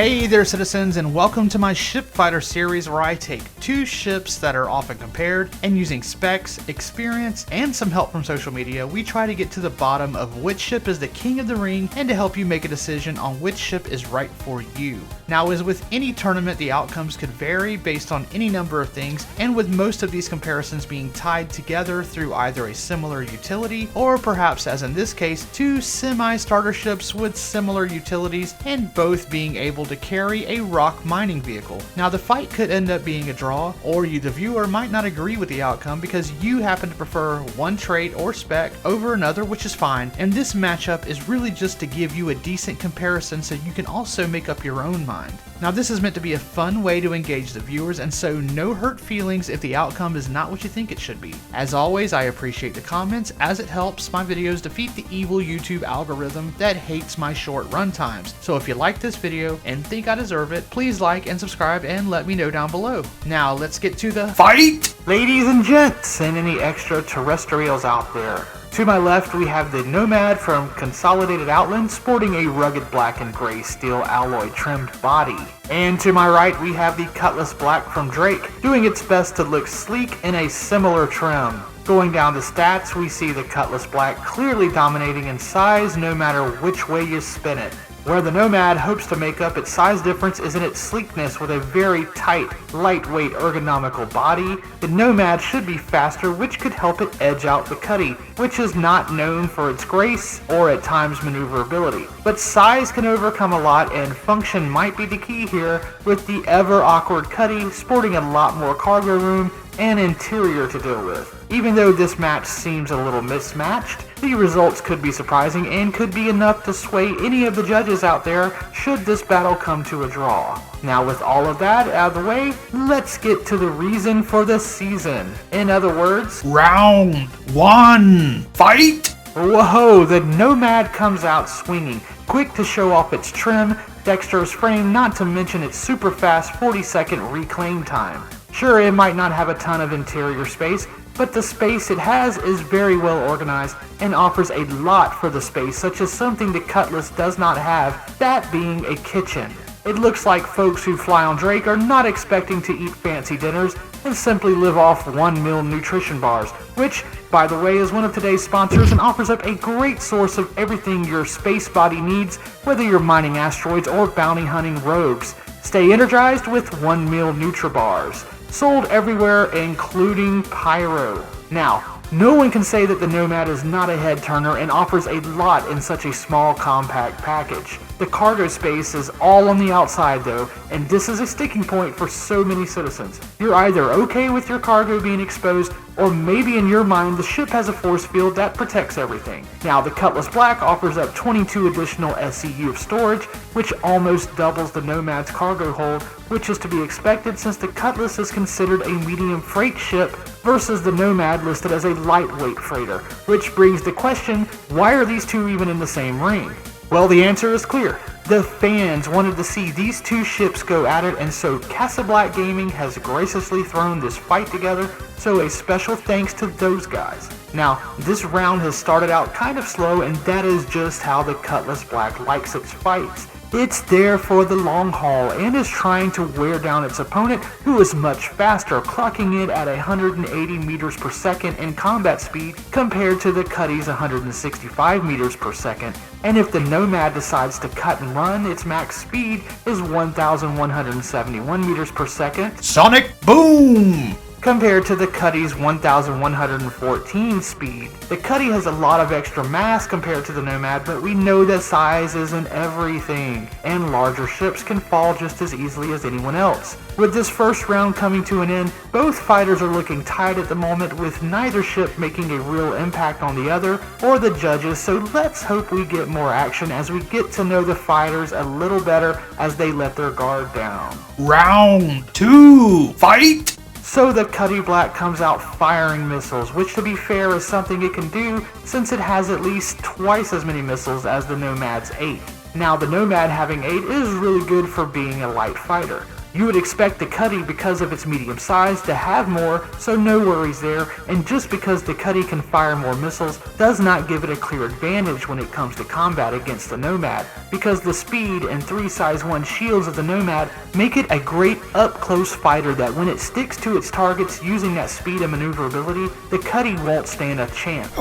Hey there citizens, and welcome to my Ship Fighter series where I take two ships that are often compared, and using specs, experience, and some help from social media, we try to get to the bottom of which ship is the king of the ring and to help you make a decision on which ship is right for you. Now, as with any tournament, the outcomes could vary based on any number of things, and with most of these comparisons being tied together through either a similar utility or perhaps, as in this case, two semi-starter ships with similar utilities and both being able to carry a rock mining vehicle. Now, the fight could end up being a draw, or you, the viewer, might not agree with the outcome because you happen to prefer one trait or spec over another, which is fine, and this matchup is really just to give you a decent comparison so you can also make up your own mind. Now, this is meant to be a fun way to engage the viewers, and so no hurt feelings if the outcome is not what you think it should be. As always, I appreciate the comments as it helps my videos defeat the evil YouTube algorithm that hates my short run times. So if you like this video and think I deserve it, please like and subscribe and let me know down below. Now let's get to the fight! Ladies and gents, and any extraterrestrials out there. To my left, we have the Nomad from Consolidated Outland, sporting a rugged black and gray steel alloy trimmed body. And to my right, we have the Cutlass Black from Drake, doing its best to look sleek in a similar trim. Going down the stats, we see the Cutlass Black clearly dominating in size no matter which way you spin it. Where the Nomad hopes to make up its size difference is in its sleekness with a very tight, lightweight, ergonomical body. The Nomad should be faster, which could help it edge out the Cutty, which is not known for its grace or at times maneuverability. But size can overcome a lot, and function might be the key here, with the ever awkward Cutty sporting a lot more cargo room and interior to deal with. Even though this match seems a little mismatched, the results could be surprising and could be enough to sway any of the judges out there should this battle come to a draw. Now, with all of that out of the way, let's get to the reason for the season. In other words, round one, fight! Whoa, the Nomad comes out swinging, quick to show off its trim, dexterous frame, not to mention its super fast 40-second reclaim time. Sure, it might not have a ton of interior space, but the space it has is very well organized and offers a lot for the space, such as something the Cutlass does not have, that being a kitchen. It looks like folks who fly on Drake are not expecting to eat fancy dinners and simply live off 1 meal nutrition bars, which, by the way, is one of today's sponsors and offers up a great source of everything your space body needs, whether you're mining asteroids or bounty hunting rogues. Stay energized with 1 meal Nutribars. Sold everywhere, including Pyro. Now, no one can say that the Nomad is not a head turner and offers a lot in such a small, compact package. The cargo space is all on the outside though, and this is a sticking point for so many citizens. You're either okay with your cargo being exposed, or maybe in your mind the ship has a force field that protects everything. Now, the Cutlass Black offers up 22 additional SCU of storage, which almost doubles the Nomad's cargo hold, which is to be expected since the Cutlass is considered a medium freight ship versus the Nomad listed as a lightweight freighter, which brings the question, why are these two even in the same ring? Well, the answer is clear. The fans wanted to see these two ships go at it, and so Cutlass Black Gaming has graciously thrown this fight together, so a special thanks to those guys. Now, this round has started out kind of slow, and that is just how the Cutlass Black likes its fights. It's there for the long haul and is trying to wear down its opponent, who is much faster, clocking it at 180 meters per second in combat speed compared to the Cutty's 165 meters per second. And if the Nomad decides to cut and run, its max speed is 1,171 meters per second. Sonic boom! Compared to the Cutty's 1,114 speed. The Cutty has a lot of extra mass compared to the Nomad, but we know that size isn't everything, and larger ships can fall just as easily as anyone else. With this first round coming to an end, both fighters are looking tight at the moment, with neither ship making a real impact on the other or the judges, so let's hope we get more action as we get to know the fighters a little better as they let their guard down. Round two, fight! So the Cutlass Black comes out firing missiles, which to be fair is something it can do since it has at least twice as many missiles as the Nomad's 8. Now, the Nomad having 8 is really good for being a light fighter. You would expect the Cutty, because of its medium size, to have more, so no worries there, and just because the Cutty can fire more missiles does not give it a clear advantage when it comes to combat against the Nomad, because the speed and 3 size 1 shields of the Nomad make it a great up-close fighter that when it sticks to its targets using that speed and maneuverability, the Cutty won't stand a chance.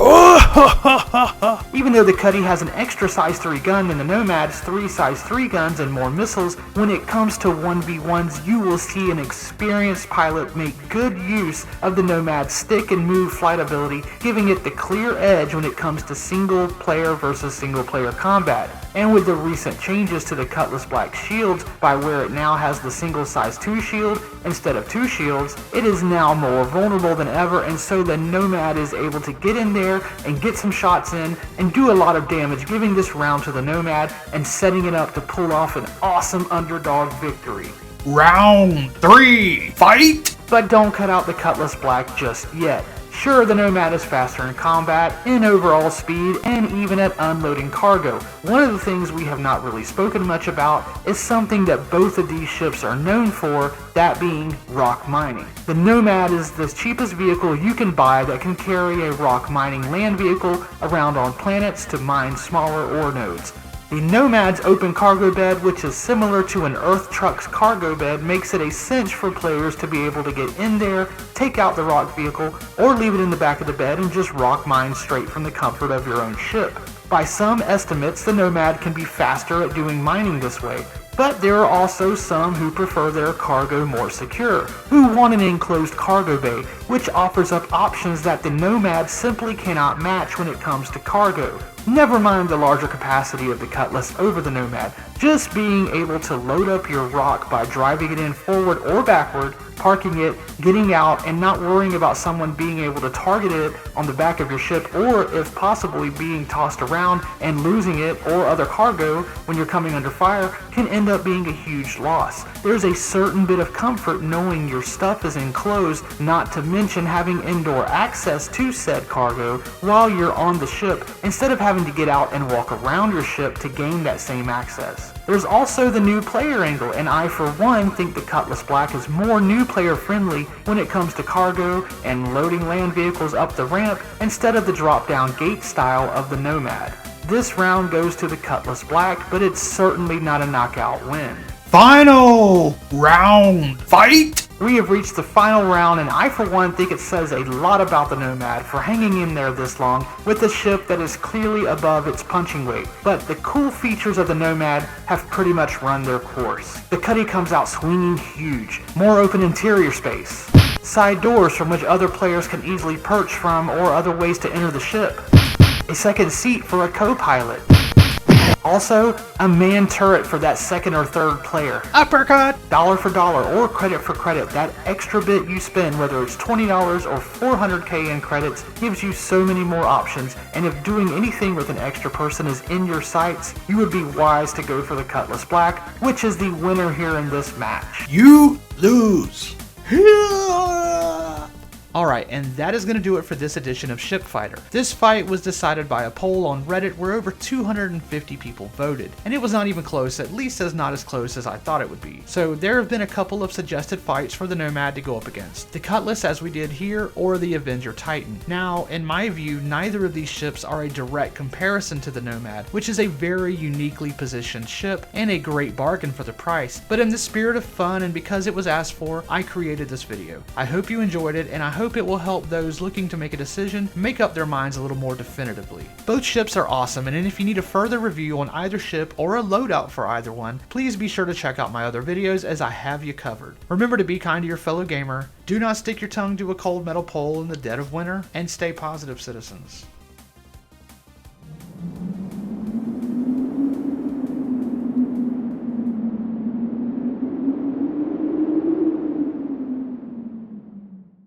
Even though the Cutty has an extra size 3 gun than the Nomad's 3 size 3 guns and more missiles, when it comes to 1v1s, you will see an experienced pilot make good use of the Nomad's stick and move flight ability, giving it the clear edge when it comes to single player versus single player combat. And with the recent changes to the Cutlass Black shields, by where it now has the single size 2 shield instead of 2 shields, it is now more vulnerable than ever, and so the Nomad is able to get in there and get some shots in and do a lot of damage, giving this round to the Nomad and setting it up to pull off an awesome underdog victory. Round 3, fight! But don't cut out the Cutlass Black just yet. Sure, the Nomad is faster in combat, in overall speed, and even at unloading cargo. One of the things we have not really spoken much about is something that both of these ships are known for, that being rock mining. The Nomad is the cheapest vehicle you can buy that can carry a rock mining land vehicle around on planets to mine smaller ore nodes. The Nomad's open cargo bed, which is similar to an Earth truck's cargo bed, makes it a cinch for players to be able to get in there, take out the rock vehicle, or leave it in the back of the bed and just rock mine straight from the comfort of your own ship. By some estimates, the Nomad can be faster at doing mining this way, but there are also some who prefer their cargo more secure, who want an enclosed cargo bay, which offers up options that the Nomad simply cannot match when it comes to cargo. Never mind the larger capacity of the Cutlass over the Nomad, just being able to load up your rock by driving it in forward or backward, parking it, getting out, and not worrying about someone being able to target it on the back of your ship, or if possibly being tossed around and losing it or other cargo when you're coming under fire, can end up being a huge loss. There's a certain bit of comfort knowing your stuff is enclosed, not to mention having indoor access to said cargo while you're on the ship, instead of having to get out and walk around your ship to gain that same access. There's also the new player angle, and I for one think the Cutlass Black is more new player friendly when it comes to cargo and loading land vehicles up the ramp instead of the drop down gate style of the Nomad. This round goes to the Cutlass Black, but it's certainly not a knockout win. Final round, fight! We have reached the final round, and I for one think it says a lot about the Nomad for hanging in there this long with a ship that is clearly above its punching weight. But the cool features of the Nomad have pretty much run their course. The Cutty comes out swinging huge, more open interior space, side doors from which other players can easily perch from or other ways to enter the ship, a second seat for a co-pilot, also a man turret for that second or third player. Uppercut! Dollar for dollar or credit for credit, that extra bit you spend, whether it's $20 or $400k in credits, gives you so many more options, and if doing anything with an extra person is in your sights, you would be wise to go for the Cutlass Black, which is the winner here in this match. You lose. Alright, and that is going to do it for this edition of Ship Fighter. This fight was decided by a poll on Reddit where over 250 people voted, and it was not even close, at least not as close as I thought it would be. So there have been a couple of suggested fights for the Nomad to go up against. The Cutlass, as we did here, or the Avenger Titan. Now, in my view, neither of these ships are a direct comparison to the Nomad, which is a very uniquely positioned ship and a great bargain for the price, but in the spirit of fun and because it was asked for, I created this video. I hope you enjoyed it, and I hope it will help those looking to make a decision make up their minds a little more definitively. Both ships are awesome, and if you need a further review on either ship or a loadout for either one, please be sure to check out my other videos as I have you covered. Remember to be kind to your fellow gamer, do not stick your tongue to a cold metal pole in the dead of winter, and stay positive, citizens.